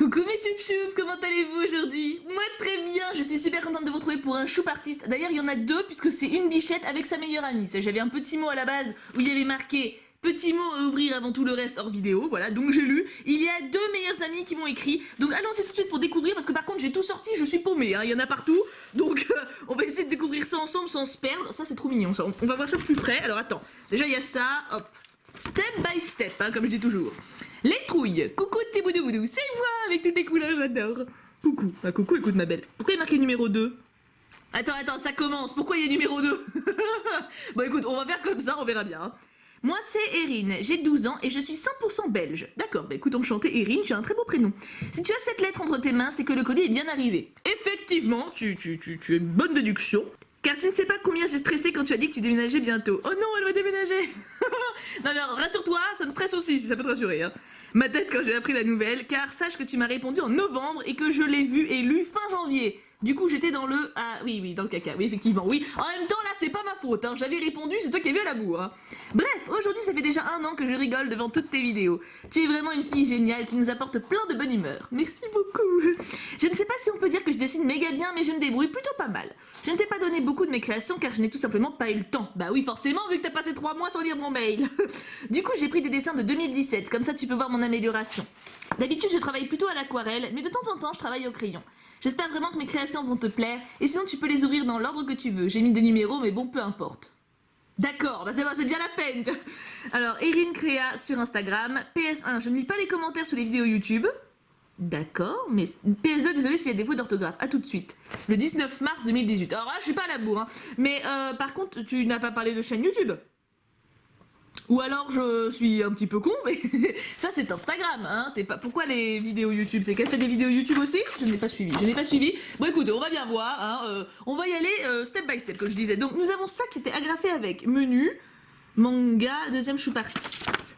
Coucou mes choup-choup, comment allez-vous aujourd'hui? Moi très bien, je suis super contente de vous retrouver pour un choup artiste. D'ailleurs il y en a deux puisque c'est une bichette avec sa meilleure amie. J'avais un petit mot à la base où il y avait marqué petit mot à ouvrir avant tout le reste hors vidéo, voilà, donc j'ai lu. Il y a deux meilleures amies qui m'ont écrit, donc allons-y tout de suite pour découvrir parce que par contre j'ai tout sorti, je suis paumée, hein, il y en a partout. Donc on va essayer de découvrir ça ensemble sans se perdre. Ça c'est trop mignon, ça. On va voir ça de plus près. Alors attends, déjà il y a ça, hop. Step by step, hein, comme je dis toujours. Les trouilles. Coucou petit boudou boudou, c'est moi avec toutes les couleurs, j'adore. Coucou. Bah, coucou, écoute ma belle. Pourquoi il y a marqué numéro 2? Attends, ça commence. Pourquoi il y a numéro 2? Bon écoute, on va faire comme ça, on verra bien. Hein. Moi c'est Erin, j'ai 12 ans et je suis 100% belge. D'accord, bah écoute, enchanté Erin, tu as un très beau prénom. Si tu as cette lettre entre tes mains, c'est que le colis est bien arrivé. Effectivement, tu as une bonne déduction. Car tu ne sais pas combien j'ai stressé quand tu as dit que tu déménageais bientôt. Oh non, elle va déménager. Non mais alors, rassure-toi, ça me stresse aussi, si ça peut te rassurer. Hein. Ma tête quand j'ai appris la nouvelle, car sache que tu m'as répondu en novembre et que je l'ai vu et lu fin janvier. Du coup, j'étais dans le... Ah oui, dans le caca, oui, effectivement, oui. En même temps, là, c'est pas ma faute, hein. J'avais répondu, c'est toi qui as vu à la bourre. Hein. Bref, aujourd'hui, ça fait déjà 1 an que je rigole devant toutes tes vidéos. Tu es vraiment une fille géniale qui nous apporte plein de bonne humeur. Merci beaucoup. Je ne sais pas si on peut dire que je dessine méga bien, mais je me débrouille plutôt pas mal. Je ne t'ai pas donné beaucoup de mes créations car je n'ai tout simplement pas eu le temps. Bah oui, forcément, vu que t'as passé 3 mois sans lire mon mail. Du coup, j'ai pris des dessins de 2017, comme ça tu peux voir mon amélioration. D'habitude, je travaille plutôt à l'aquarelle, mais de temps en temps, je travaille au crayon. J'espère vraiment que mes créations vont te plaire, et sinon tu peux les ouvrir dans l'ordre que tu veux. J'ai mis des numéros, mais bon, peu importe. D'accord, bah c'est bien la peine. Alors, Erin Créa sur Instagram. PS1, je ne lis pas les commentaires sur les vidéos YouTube. D'accord, mais PS2, désolé s'il y a des fautes d'orthographe. À tout de suite. Le 19 mars 2018. Alors là, je suis pas à la bourre, hein. Mais par contre, tu n'as pas parlé de chaîne YouTube. Ou alors je suis un petit peu con, mais ça c'est Instagram, hein. C'est pas pourquoi les vidéos YouTube, c'est qu'elle fait des vidéos YouTube aussi. Je n'ai pas suivi. Bon écoute, on va bien voir, hein. On va y aller step by step comme je disais. Donc nous avons ça qui était agrafé avec menu, manga, deuxième choup artiste.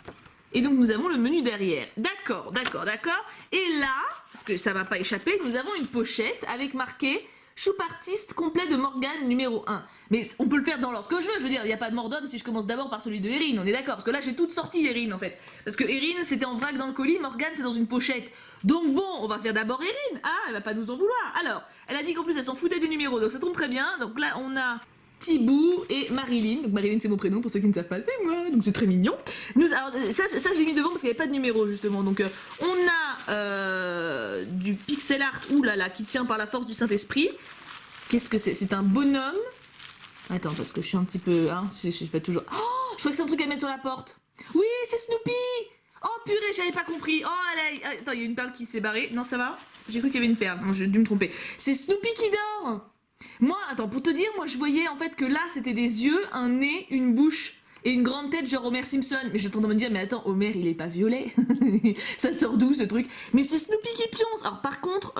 Et donc nous avons le menu derrière. D'accord. Et là, parce que ça va pas échapper, nous avons une pochette avec marqué choup artiste complet de Morgane numéro 1. Mais on peut le faire dans l'ordre que je veux dire, il n'y a pas de mort d'homme si je commence d'abord par celui de Erin, on est d'accord, parce que là j'ai toute sortie Erin en fait. Parce que Erin c'était en vrac dans le colis, Morgane c'est dans une pochette. Donc bon, on va faire d'abord Erin. Ah, elle va pas nous en vouloir. Alors, elle a dit qu'en plus elle s'en foutait des numéros, donc ça tombe très bien. Donc là on a Thibou et Marilyn. Donc Marilyn c'est mon prénom pour ceux qui ne savent pas, c'est moi, donc c'est très mignon. Alors ça je l'ai mis devant parce qu'il n'y avait pas de numéro justement. Donc on a du pixel art, oulala, qui tient par la force du Saint-Esprit. Qu'est-ce que c'est? C'est un bonhomme. Attends, parce que je suis un petit peu... Hein, je sais pas toujours... Oh, je crois que c'est un truc à mettre sur la porte. Oui, c'est Snoopy. Oh purée, j'avais pas compris. Oh, attends, il y a une perle qui s'est barrée. Non, ça va? J'ai cru qu'il y avait une perle. Non, j'ai dû me tromper. C'est Snoopy qui dort. Moi, attends, pour te dire, moi je voyais en fait que là, c'était des yeux, un nez, une bouche et une grande tête genre Homer Simpson. Mais je suis en train de me dire, mais attends, Homer, il est pas violet. Ça sort d'où ce truc? Mais c'est Snoopy qui pionce. Alors par contre...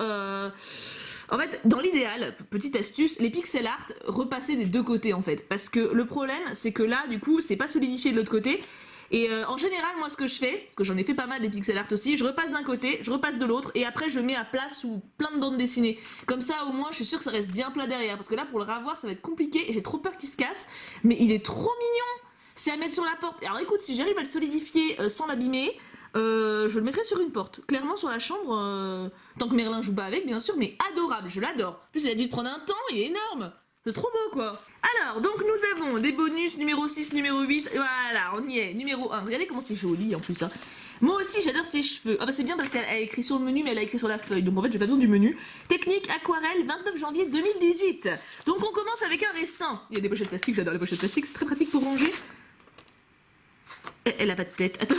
En fait, dans l'idéal, petite astuce, les pixel art repasser des deux côtés en fait. Parce que le problème, c'est que là, du coup, c'est pas solidifié de l'autre côté. Et en général, moi, ce que je fais, parce que j'en ai fait pas mal des pixel art aussi, je repasse d'un côté, je repasse de l'autre, et après, je mets à plat sous plein de bandes dessinées. Comme ça, au moins, je suis sûre que ça reste bien plat derrière. Parce que là, pour le ravoir, ça va être compliqué, et j'ai trop peur qu'il se casse. Mais il est trop mignon! C'est à mettre sur la porte. Alors écoute, si j'arrive à le solidifier sans l'abîmer, je le mettrai sur une porte. Clairement sur la chambre, tant que Merlin joue pas avec, bien sûr, mais adorable, je l'adore. En plus, il a dû prendre un temps, il est énorme. C'est trop beau, quoi. Alors, donc nous avons des bonus numéro 6, numéro 8. Voilà, on y est. Numéro 1. Regardez comment c'est joli en plus. Hein. Moi aussi, j'adore ses cheveux. Ah bah c'est bien parce qu'elle a écrit sur le menu, mais elle a écrit sur la feuille. Donc en fait, j'ai pas besoin du menu. Technique aquarelle, 29 janvier 2018. Donc on commence avec un récent. Il y a des pochettes plastiques, j'adore les pochettes plastiques. C'est très pratique pour ranger. Elle a pas de tête. Attends,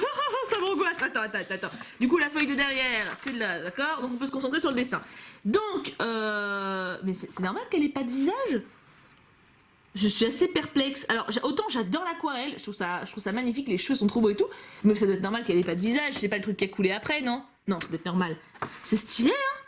ça m'angoisse. Attends. Du coup, la feuille de derrière, c'est là, d'accord? Donc on peut se concentrer sur le dessin. Donc, mais c'est normal qu'elle ait pas de visage? Je suis assez perplexe. Alors, autant j'adore l'aquarelle, je trouve ça magnifique, les cheveux sont trop beaux et tout, mais ça doit être normal qu'elle ait pas de visage, c'est pas le truc qui a coulé après, non? Non, ça doit être normal. C'est stylé, hein?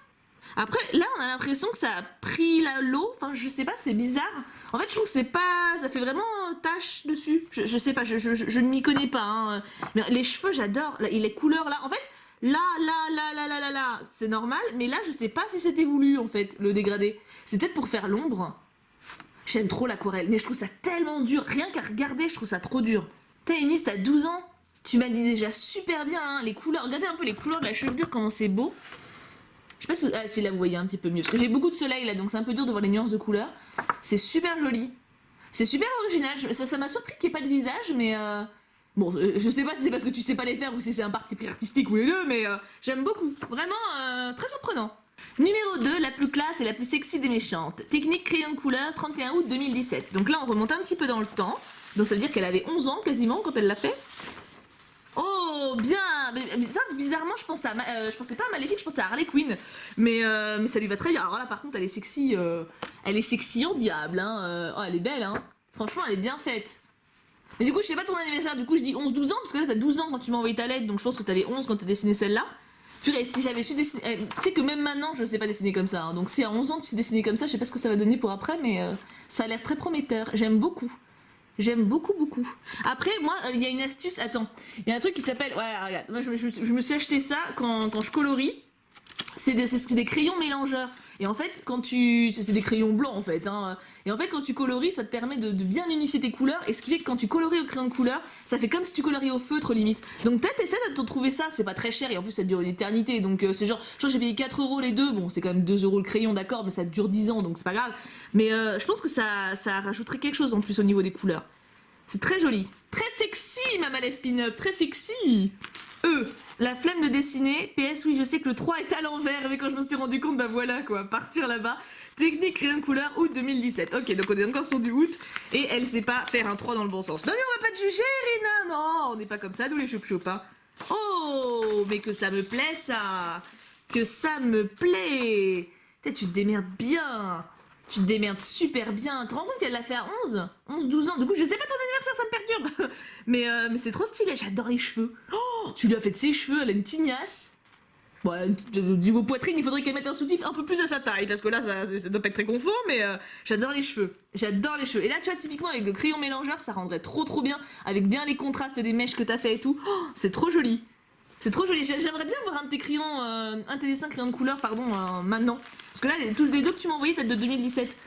Après, là, on a l'impression que ça a pris l'eau, enfin, je sais pas, c'est bizarre. En fait, je trouve que c'est pas... ça fait vraiment tache dessus. Je sais pas, je ne m'y connais pas, hein. Mais les cheveux, j'adore. Et les couleurs, là, en fait, là, c'est normal, mais là, je sais pas si c'était voulu, en fait, le dégradé. C'est peut-être pour faire l'ombre. J'aime trop l'aquarelle, mais je trouve ça tellement dur. Rien qu'à regarder, je trouve ça trop dur. Eunice, t'as 12 ans. Tu m'as dit déjà super bien, hein, les couleurs. Regardez un peu les couleurs de la chevelure, comment c'est beau. Je sais pas si, si là vous voyez un petit peu mieux, parce que j'ai beaucoup de soleil là, donc c'est un peu dur de voir les nuances de couleurs. C'est super joli. C'est super original, ça m'a surpris qu'il n'y ait pas de visage, mais... Bon, je sais pas si c'est parce que tu sais pas les faire ou si c'est un parti pris artistique ou les deux, mais j'aime beaucoup. Vraiment, très surprenant. Numéro 2, la plus classe et la plus sexy des méchantes. Technique crayon de couleur, 31 août 2017. Donc là, on remonte un petit peu dans le temps. Donc ça veut dire qu'elle avait 11 ans quasiment quand elle l'a fait. Oh, bien. Bizarrement, je pensais pas à Maléfique, je pensais à Harley Quinn. Mais ça lui va très bien. Alors là, par contre, elle est sexy en diable. Hein. Oh, elle est belle, hein. Franchement, elle est bien faite. Mais du coup, je sais pas ton anniversaire, du coup je dis 11-12 ans, parce que là t'as 12 ans quand tu m'as envoyé ta lettre, donc je pense que t'avais 11 quand t'as dessiné celle-là. Purée, si j'avais su dessiner... tu sais que même maintenant, je sais pas dessiner comme ça, hein. Donc si à 11 ans tu sais dessiner comme ça, je sais pas ce que ça va donner pour après, mais ça a l'air très prometteur. J'aime beaucoup. J'aime beaucoup, beaucoup. Après, moi, il y a une astuce, attends, il y a un truc qui s'appelle... Ouais, regarde, moi je me suis acheté ça quand je colorie. C'est des crayons mélangeurs. Et en fait, c'est des crayons blancs en fait. Hein. Et en fait, quand tu colories, ça te permet de bien unifier tes couleurs. Et ce qui fait que quand tu colories au crayon de couleur, ça fait comme si tu colorais au feutre limite. Donc peut-être essaie de te trouver ça. C'est pas très cher et en plus ça dure une éternité. Donc c'est genre, je crois que j'ai payé 4 € les deux. Bon, c'est quand même 2 € le crayon, d'accord, mais ça dure 10 ans donc c'est pas grave. Mais je pense que ça rajouterait quelque chose en plus au niveau des couleurs. C'est très joli. Très sexy, ma Malève Pin-Up. Très sexy. La flemme de dessiner. PS, oui, je sais que le 3 est à l'envers, mais quand je me suis rendu compte, bah voilà quoi, partir là-bas. Technique crayon de couleur, août 2017. Ok, donc on est encore sur du août, et elle sait pas faire un 3 dans le bon sens. Non mais on va pas te juger, Rina. Non, on n'est pas comme ça, nous les choup-choupins. Oh, mais que ça me plaît, ça. Que ça me plaît. Tu te démerdes bien. Tu te démerdes super bien. Tu te rends compte qu'elle l'a fait à 11-12 ans. Du coup, je sais pas ton anniversaire, ça me perturbe. mais c'est trop stylé, j'adore les cheveux. Oh, tu lui as fait de ses cheveux, elle a une tignasse. Bon, niveau poitrine, il faudrait qu'elle mette un soutif un peu plus à sa taille, parce que là, ça doit pas être très confort, mais j'adore les cheveux. J'adore les cheveux. Et là, tu vois, typiquement, avec le crayon mélangeur, ça rendrait trop bien, avec bien les contrastes des mèches que t'as fait et tout. Oh, c'est trop joli. C'est trop joli. J'aimerais bien voir un de tes crayons, un de tes dessins crayons de couleur, pardon, maintenant. Parce que là, les deux que tu m'as envoyés datent de 2017.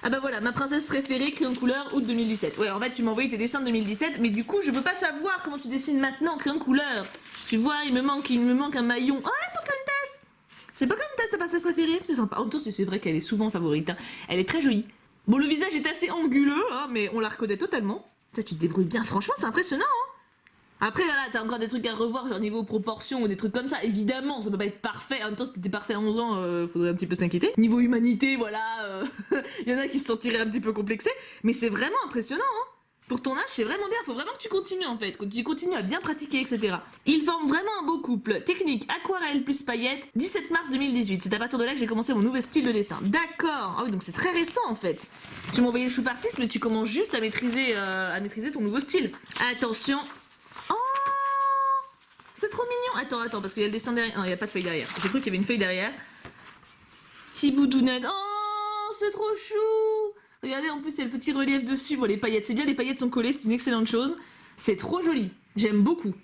Ah bah voilà, ma princesse préférée, crayon de couleur, août 2017. Ouais, en fait, tu m'as envoyé tes dessins de 2017, mais du coup, je peux pas savoir comment tu dessines maintenant, crayon de couleur. Tu vois, il me manque un maillon. Oh, Pocahontas! C'est Pocahontas ta princesse préférée? C'est sympa. En même temps, c'est vrai qu'elle est souvent favorite. Hein. Elle est très jolie. Bon, le visage est assez anguleux, hein, mais on la reconnaît totalement. Ça, tu te débrouilles bien. Franchement, c'est impressionnant, hein. Après, voilà, t'as encore des trucs à revoir, genre niveau proportion ou des trucs comme ça. Évidemment, ça peut pas être parfait. En même temps, si t'étais parfait à 11 ans, faudrait un petit peu s'inquiéter. Niveau humanité, voilà, il y en a qui se sentiraient un petit peu complexés. Mais c'est vraiment impressionnant, hein. Pour ton âge, c'est vraiment bien. Faut vraiment que tu continues, en fait. Que tu continues à bien pratiquer, etc. Ils forment vraiment un beau couple. Technique aquarelle plus paillettes, 17 mars 2018. C'est à partir de là que j'ai commencé mon nouvel style de dessin. D'accord. Ah oui, donc c'est très récent, en fait. Tu m'as envoyé le choup artiste, mais tu commences juste à maîtriser ton nouveau style. Attention. C'est trop mignon. Attends, parce qu'il y a le dessin derrière. Non, il n'y a pas de feuille derrière. J'ai cru qu'il y avait une feuille derrière. Tiboudounette. Oh, c'est trop chou. Regardez, en plus, il y a le petit relief dessus. Bon, les paillettes, c'est bien, les paillettes sont collées, c'est une excellente chose. C'est trop joli. J'aime beaucoup.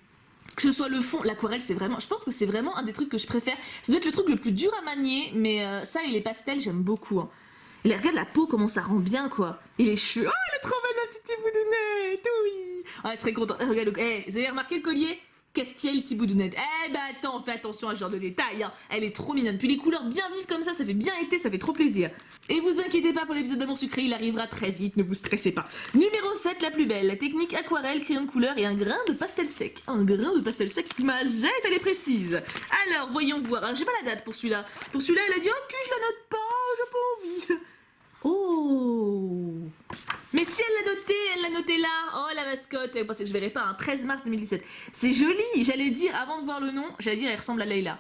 Que ce soit le fond, l'aquarelle, c'est vraiment... Je pense que c'est vraiment un des trucs que je préfère. Ça doit être le truc le plus dur à manier, mais ça et les pastels, j'aime beaucoup. Hein. Et regarde la peau, comment ça rend bien, quoi. Et les cheveux. Oh, elle est trop belle, ma petite Tiboudounette. Oui. Oh, elle serait contente. Regarde, vous avez remarqué le collier? Castiel Tiboudounette. Eh bah attends, fais attention à ce genre de détails, hein. Elle est trop mignonne. Puis les couleurs bien vives comme ça fait bien été, ça fait trop plaisir. Et vous inquiétez pas pour l'épisode d'amour sucré, il arrivera très vite, ne vous stressez pas. Numéro 7, la plus belle. La technique aquarelle, crayon de couleur et un grain de pastel sec. Un grain de pastel sec, ma zette, elle est précise. Alors, voyons voir. Alors, j'ai pas la date pour celui-là. Pour celui-là, elle a dit, ok, je la note pas, j'ai pas envie. Oh. Mais si elle l'a noté là. Oh la mascotte, vous pensez que je verrai pas, hein. 13 mars 2017. C'est joli, j'allais dire, avant de voir le nom, j'allais dire elle ressemble à Layla.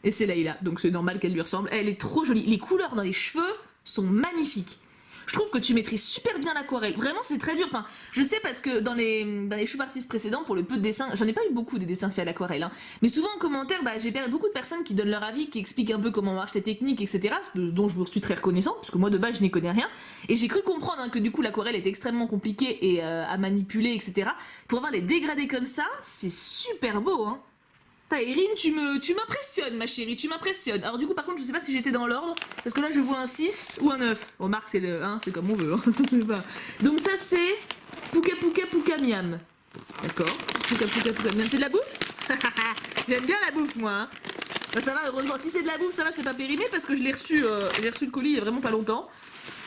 Et c'est Layla, donc c'est normal qu'elle lui ressemble. Elle est trop jolie, les couleurs dans les cheveux sont magnifiques. Je trouve que tu maîtrises super bien l'aquarelle. Vraiment, c'est très dur. Enfin, je sais parce que dans les choup artistes précédents, pour le peu de dessins, j'en ai pas eu beaucoup des dessins faits à l'aquarelle. Hein. Mais souvent en commentaire, j'ai beaucoup de personnes qui donnent leur avis, qui expliquent un peu comment marchent les techniques, etc. Dont je vous suis très reconnaissant, parce que moi de base, je n'y connais rien. Et j'ai cru comprendre que du coup, l'aquarelle est extrêmement compliquée et à manipuler, etc. Pour avoir les dégradés comme ça, c'est super beau, hein. Erin, tu m'impressionnes, ma chérie, tu m'impressionnes. Alors du coup, par contre, je sais pas si j'étais dans l'ordre, parce que là, je vois un 6 ou un 9. Remarque, c'est le 1, c'est comme on veut. Hein. Donc ça, c'est Pouka Pouka Pouka Miam. D'accord. Pouka Pouka Pouka Miam, c'est de la bouffe. J'aime bien la bouffe, moi. Hein. Bah, ça va, heureusement. Si c'est de la bouffe, ça va, c'est pas périmé parce que je l'ai reçu le colis il y a vraiment pas longtemps.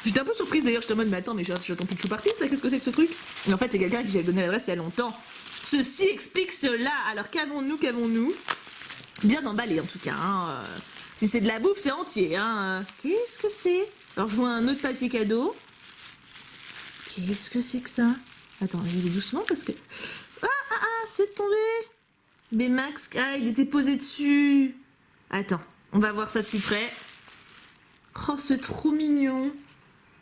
J'étais un peu surprise d'ailleurs, j'étais en mode, mais attends, mais j'attends plus de choupartiste là, qu'est-ce que c'est que ce truc? Mais en fait, c'est quelqu'un qui j'avais donné l'adresse il y a longtemps. Ceci explique cela. Alors, qu'avons-nous? Bien emballé en tout cas. Hein. Si c'est de la bouffe, c'est entier. Hein. Qu'est-ce que c'est? Alors, je vois un autre papier cadeau. Qu'est-ce que c'est que ça? Attends, je vais doucement parce que... c'est tombé. Baymax, il était posé dessus. Attends, on va voir ça de plus près. Oh, c'est trop mignon.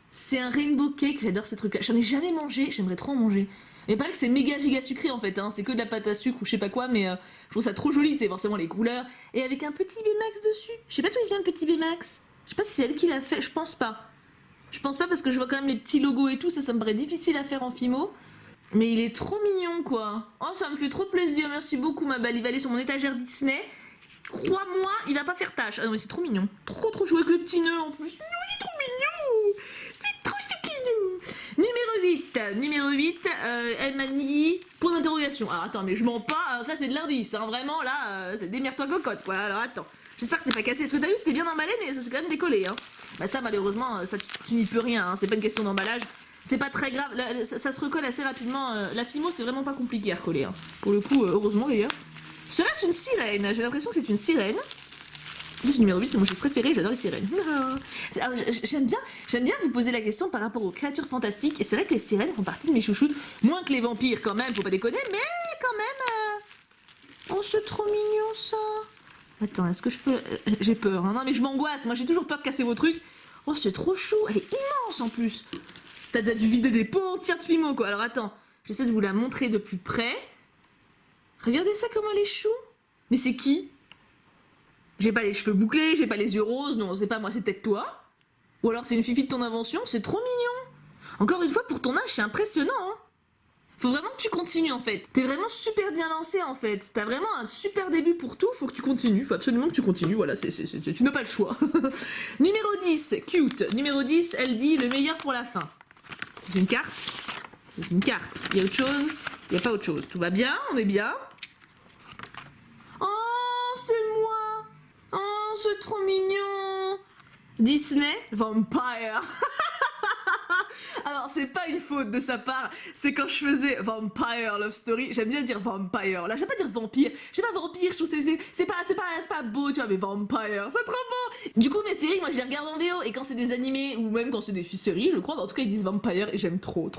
C'est un rainbow cake, j'adore ces trucs-là. J'en ai jamais mangé, j'aimerais trop en manger. Mais pareil que c'est méga giga sucré en fait, hein. C'est que de la pâte à sucre ou je sais pas quoi, mais je trouve ça trop joli, tu sais, forcément les couleurs. Et avec un petit Baymax dessus. Je sais pas d'où il vient le petit Baymax. Je sais pas si c'est elle qui l'a fait, je pense pas. Je pense pas parce que je vois quand même les petits logos et tout, ça me paraît difficile à faire en Fimo. Mais il est trop mignon quoi. Oh, ça me fait trop plaisir, merci beaucoup ma belle. Il va aller sur mon étagère Disney. Crois-moi, il va pas faire tâche. Ah non mais c'est trop mignon. Trop chou avec le petit nœud en plus. Non, il est trop mignon. C'est trop chouquidou. Numéro 8, elle m'a mis point d'interrogation. Alors attends, mais je mens pas, ça c'est de l'indice. Hein. Vraiment là, c'est démerde-toi cocotte quoi. Alors attends. J'espère que c'est pas cassé. Parce que t'as vu, c'était bien emballé, mais ça s'est quand même décollé. Hein. Bah ça malheureusement, ça tu n'y peux rien. Hein. C'est pas une question d'emballage. C'est pas très grave, ça se recolle assez rapidement. La Fimo, c'est vraiment pas compliqué à recoller. Hein. Pour le coup, heureusement d'ailleurs. Serait-ce une sirène? J'ai l'impression que c'est une sirène. En plus, numéro 8, c'est mon jeu préféré, j'adore les sirènes. J'aime bien vous poser la question par rapport aux créatures fantastiques. Et c'est vrai que les sirènes font partie de mes chouchoutes. Moins que les vampires quand même, faut pas déconner, mais quand même... Oh, c'est trop mignon ça. Attends, est-ce que je peux... J'ai peur, hein. Non mais je m'angoisse, moi j'ai toujours peur de casser vos trucs. Oh, c'est trop chou, elle est immense en plus. T'as dû vider des pots entières de Fimo, quoi. Alors attends, j'essaie de vous la montrer de plus près. Regardez ça, comment elle est chou. Mais c'est qui? J'ai pas les cheveux bouclés, j'ai pas les yeux roses. Non, c'est pas moi, c'est peut-être toi. Ou alors c'est une fifi de ton invention, c'est trop mignon. Encore une fois, pour ton âge, c'est impressionnant, hein. Faut vraiment que tu continues, en fait. T'es vraiment super bien lancé, en fait. T'as vraiment un super début pour tout, faut que tu continues. Faut absolument que tu continues, voilà, tu n'as pas le choix. Numéro 10, cute. Numéro 10, elle dit le meilleur pour la fin. J'ai une carte. Une carte. Il y a autre chose? Il n'y a pas autre chose. Tout va bien? On est bien? Oh, c'est moi! Oh, c'est trop mignon! Disney Vampire. Alors, c'est pas une faute de sa part, c'est quand je faisais Vampire Love Story, j'aime bien dire Vampire, là, j'aime pas dire vampire, je sais pas vampire, je trouve que c'est pas beau, tu vois, mais Vampire, c'est trop beau. Du coup, mes séries, moi, je les regarde en VO, et quand c'est des animés, ou même quand c'est des séries, je crois, en tout cas, ils disent Vampire, et j'aime trop.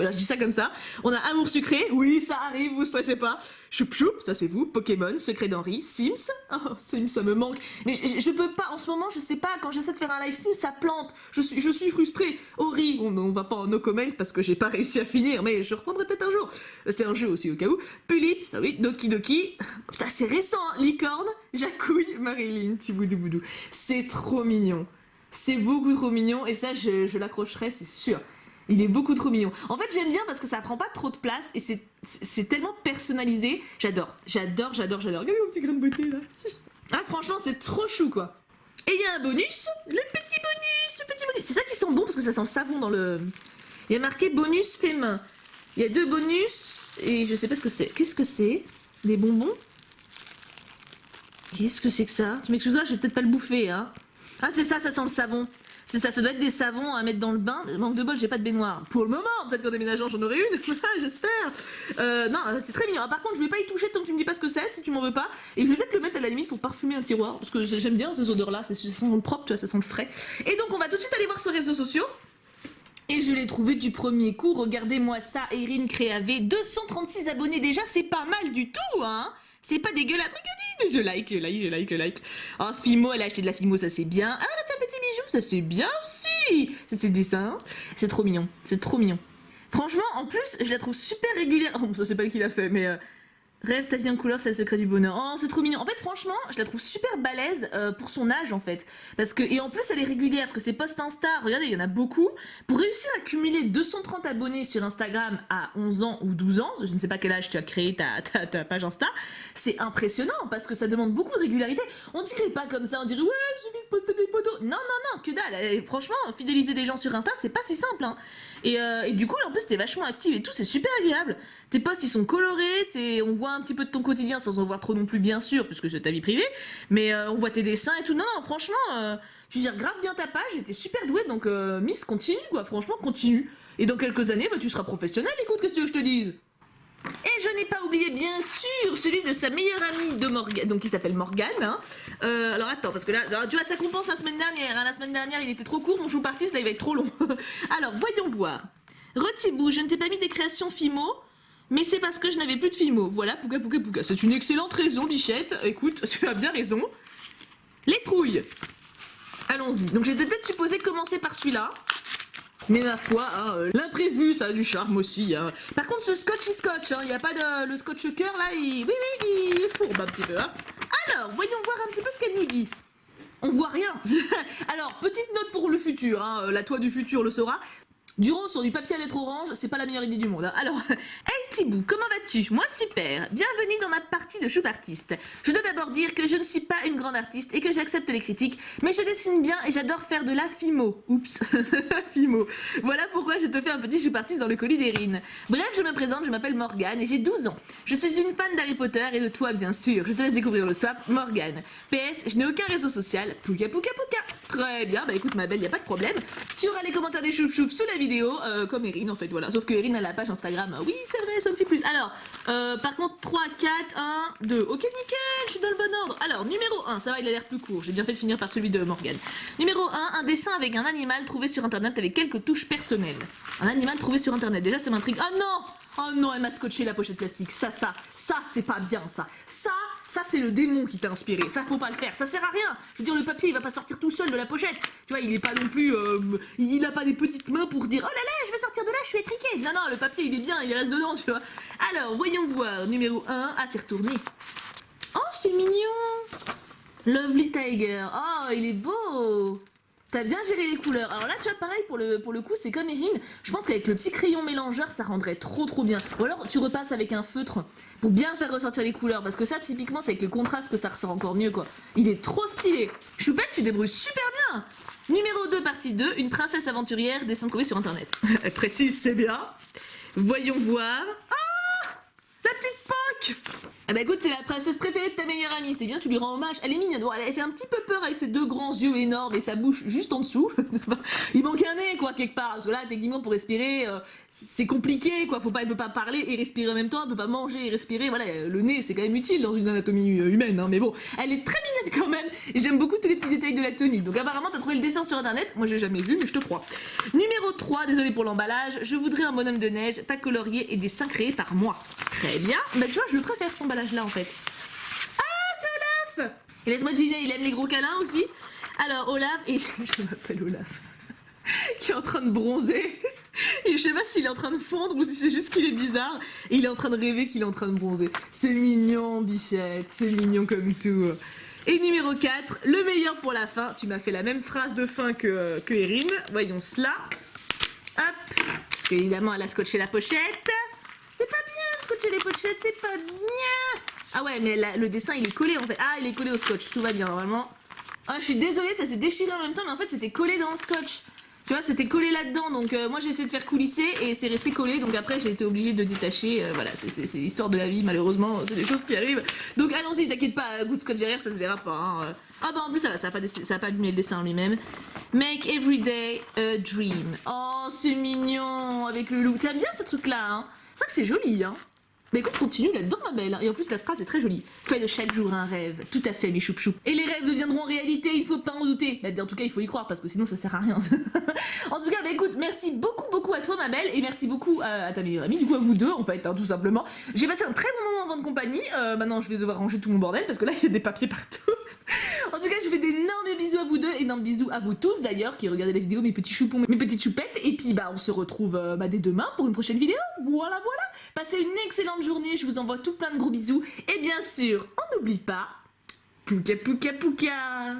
Là, je dis ça comme ça, on a Amour Sucré, oui, ça arrive, vous stressez pas, Choup Choup, ça c'est vous, Pokémon, Secret d'Henri, Sims, oh, Sims, ça me manque, mais je peux pas, en ce moment, je sais pas, quand j'essaie de faire un live Sims, ça plante, je suis frustrée. Ori, on va pas en no comment parce que j'ai pas réussi à finir, mais je reprendrai peut-être un jour. C'est un jeu aussi au cas où. Pulip, ça oui, Doki Doki. Putain, c'est récent, hein. Licorne, Jacouille, Marilyn, Tiboudou Boudou. C'est trop mignon. C'est beaucoup trop mignon et ça, je l'accrocherai, c'est sûr. Il est beaucoup trop mignon. En fait, j'aime bien parce que ça prend pas trop de place et c'est tellement personnalisé. J'adore. Regardez mon petit grain de beauté là. Ah, franchement, c'est trop chou quoi. Et il y a un bonus, le petit bonus. C'est ça qui sent bon parce que ça sent le savon dans le... Il y a marqué bonus fait main. Il y a 2 bonus et je sais pas ce que c'est. Qu'est-ce que c'est? Des bonbons? Qu'est-ce que c'est que ça? Tu m'excuseras, je vais peut-être pas le bouffer, hein. Ah, c'est ça sent le savon. C'est ça doit être des savons à mettre dans le bain. Manque de bol, j'ai pas de baignoire. Pour le moment, peut-être qu'en déménageant, j'en aurai une. J'espère. Non, c'est très mignon. Ah, par contre, je vais pas y toucher tant que tu me dis pas ce que c'est, si tu m'en veux pas. Et je vais peut-être le mettre à la limite pour parfumer un tiroir. Parce que j'aime bien ces odeurs-là. Ça sent le propre, tu vois, ça sent le frais. Et donc, on va tout de suite aller voir sur les réseaux sociaux. Et je l'ai trouvé du premier coup. Regardez-moi ça, Erin Créavé. 236 abonnés déjà, c'est pas mal du tout, hein. C'est pas dégueulasse. Regardez, je like. Oh, Fimo, elle a acheté de la Fimo, ça c'est bien. Ah, elle a fait un petit bijou, ça c'est bien aussi. Ça c'est dessin. C'est trop mignon. Franchement, en plus, je la trouve super régulière. Oh, ça c'est pas elle qui l'a fait, mais... Rêve ta vie en couleur, c'est le secret du bonheur. Oh, c'est trop mignon. En fait, franchement, je la trouve super balèze pour son âge, en fait. Parce que, et en plus, elle est régulière, parce que ses posts Insta, regardez, il y en a beaucoup. Pour réussir à cumuler 230 abonnés sur Instagram à 11 ans ou 12 ans, je ne sais pas quel âge tu as créé ta page Insta, c'est impressionnant, parce que ça demande beaucoup de régularité. On dirait pas comme ça, on dirait, ouais, il suffit de poster des photos. Non, que dalle. Et franchement, fidéliser des gens sur Insta, c'est pas si simple, hein. Et du coup, en plus, t'es vachement active et tout, c'est super agréable. Tes posts, ils sont colorés, on voit voit un petit peu de ton quotidien sans en voir trop non plus, bien sûr, puisque c'est ta vie privée, mais on voit tes dessins et tout. Non, non, franchement, tu gères grave bien ta page, et t'es super douée, donc Miss, continue, quoi, franchement, continue. Et dans quelques années, bah, tu seras professionnelle, écoute, qu'est-ce que tu veux que je te dise? Et je n'ai pas oublié, bien sûr, celui de sa meilleure amie de Morgane, donc qui s'appelle Morgane. Hein. Alors attends, parce que là, alors, tu vois, ça compense la semaine dernière. Hein. La semaine dernière, il était trop court, mon chou artiste, là, il va être trop long. Alors, voyons voir. Retibou, je ne t'ai pas mis des créations Fimo, mais c'est parce que je n'avais plus de Fimo. Voilà, pouka pouka pouka. C'est une excellente raison, Bichette. Écoute, tu as bien raison. Les trouilles. Allons-y. Donc, j'étais peut-être supposée commencer par celui-là. Mais ma foi, hein, l'imprévu, ça a du charme aussi. Hein. Par contre, ce scotch, il n'y a pas de... Le scotch cœur, là, oui, il est fourbe un petit peu. Hein. Alors, voyons voir un petit peu ce qu'elle nous dit. On voit rien. Alors, petite note pour le futur, hein, la toi du futur le saura. Du rose sur du papier à lettres orange, c'est pas la meilleure idée du monde. Hein. Alors, hey Thibou, comment vas-tu? Moi super. Bienvenue dans ma partie de choup artiste. Je dois d'abord dire que je ne suis pas une grande artiste et que j'accepte les critiques, mais je dessine bien et j'adore faire de la Fimo. Oups, Fimo. Voilà pourquoi je te fais un petit choup artiste dans le colis d'Erin. Bref, je me présente, je m'appelle Morgane et j'ai 12 ans. Je suis une fan d'Harry Potter et de toi bien sûr. Je te laisse découvrir le swap, Morgane. PS, je n'ai aucun réseau social. Pouka pouka pouka. Très bien, bah écoute ma belle, y a pas de problème. Tu auras les commentaires des choup choup sous la vidéo. Comme Erin en fait, voilà. Sauf que Erin a la page Instagram. Oui, c'est vrai, c'est un petit plus. Alors, par contre, 3, 4, 1, 2. Ok, nickel, je suis dans le bon ordre. Alors, numéro 1, ça va, il a l'air plus court. J'ai bien fait de finir par celui de Morgane. Numéro 1, un dessin avec un animal trouvé sur internet avec quelques touches personnelles. Un animal trouvé sur internet. Déjà, ça m'intrigue. Ah non! Oh non, elle m'a scotché la pochette plastique. Ça, c'est pas bien, ça. Ça, c'est le démon qui t'a inspiré. Ça, faut pas le faire. Ça sert à rien. Je veux dire, le papier, il va pas sortir tout seul de la pochette. Tu vois, il est pas non plus... il a pas des petites mains pour se dire « Oh là là, je veux sortir de là, je suis étriqué !» Non, non, le papier, il est bien, il reste dedans, tu vois. Alors, voyons voir. Numéro 1. Ah, c'est retourné. Oh, c'est mignon. Lovely Tiger. Oh, il est beau. T'as bien géré les couleurs. Alors là, tu vois, pareil, pour le coup, c'est comme Erin. Je pense qu'avec le petit crayon mélangeur, ça rendrait trop bien. Ou alors, tu repasses avec un feutre pour bien faire ressortir les couleurs. Parce que ça, typiquement, c'est avec le contraste que ça ressort encore mieux, quoi. Il est trop stylé. Choupette, tu débrouilles super bien. Numéro 2, partie 2, une princesse aventurière, dessin trouvé sur Internet. Précise, c'est bien. Voyons voir. Ah, la petite Poc. Ah bah écoute, c'est la princesse préférée de ta meilleure amie, c'est bien, tu lui rends hommage, elle est mignonne, bon, elle fait un petit peu peur avec ses deux grands yeux énormes et sa bouche juste en dessous, il manque un nez quoi quelque part, parce que là techniquement pour respirer, c'est compliqué quoi, elle peut pas parler et respirer en même temps, elle peut pas manger et respirer, voilà, le nez c'est quand même utile dans une anatomie humaine, hein, mais bon, elle est très mignonne quand même, et j'aime beaucoup tous les petits détails de la tenue, donc apparemment t'as trouvé le dessin sur internet, moi j'ai jamais vu mais je te crois. Numéro 3, désolé pour l'emballage, je voudrais un bonhomme de neige, pas colorié et dessin créé par moi. Très bien, bah tu vois je le préfère cet emballage là en fait. Ah c'est Olaf. Et laisse-moi deviner, il aime les gros câlins aussi. Alors Olaf, et je m'appelle Olaf, qui est en train de bronzer. Et je sais pas s'il est en train de fondre ou si c'est juste qu'il est bizarre. Et il est en train de rêver qu'il est en train de bronzer. C'est mignon Bichette, c'est mignon comme tout. Et numéro 4, le meilleur pour la fin. Tu m'as fait la même phrase de fin que Erin. Voyons cela. Hop, parce qu'évidemment elle a scotché la pochette. C'est pas bien de scotcher les pochettes, c'est pas bien. Ah ouais, mais le dessin il est collé en fait. Ah, il est collé au scotch, tout va bien normalement. Ah, je suis désolée, ça s'est déchiré en même temps, mais en fait c'était collé dans le scotch. Tu vois, c'était collé là-dedans, donc moi j'ai essayé de faire coulisser et c'est resté collé, donc après j'ai été obligée de détacher. Voilà, c'est l'histoire de la vie, malheureusement, c'est des choses qui arrivent. Donc allons-y, t'inquiète pas, goût de scotch derrière, ça se verra pas. Hein. Ah bah en plus ça va, ça a pas abîmé le dessin en lui-même. Make every day a dream. Oh, c'est mignon avec le loup. T'aimes bien ce truc-là, hein? C'est vrai que c'est joli, hein. Mais écoute, continue là-dedans, ma belle. Et en plus, la phrase est très jolie. Fais de chaque jour un rêve. Tout à fait, mes choup-choup. Et les rêves deviendront réalité, il faut pas en douter. Bah, en tout cas, il faut y croire, parce que sinon, ça sert à rien. En tout cas, bah écoute, merci beaucoup à toi, ma belle. Et merci beaucoup à ta meilleure amie, du coup, à vous deux, en fait, hein, tout simplement. J'ai passé un très bon moment en votre compagnie. Maintenant, je vais devoir ranger tout mon bordel, parce que là, il y a des papiers partout. En tout cas, je fais d'énormes bisous à vous deux, énormes bisous à vous tous, d'ailleurs, qui regardez la vidéo, mes petits choupons, mes petites choupettes. Et puis, bah, on se retrouve dès demain pour une prochaine vidéo. Voilà. Passez une excellente journée, je vous envoie tout plein de gros bisous. Et bien sûr, on n'oublie pas, pouka pouka pouka.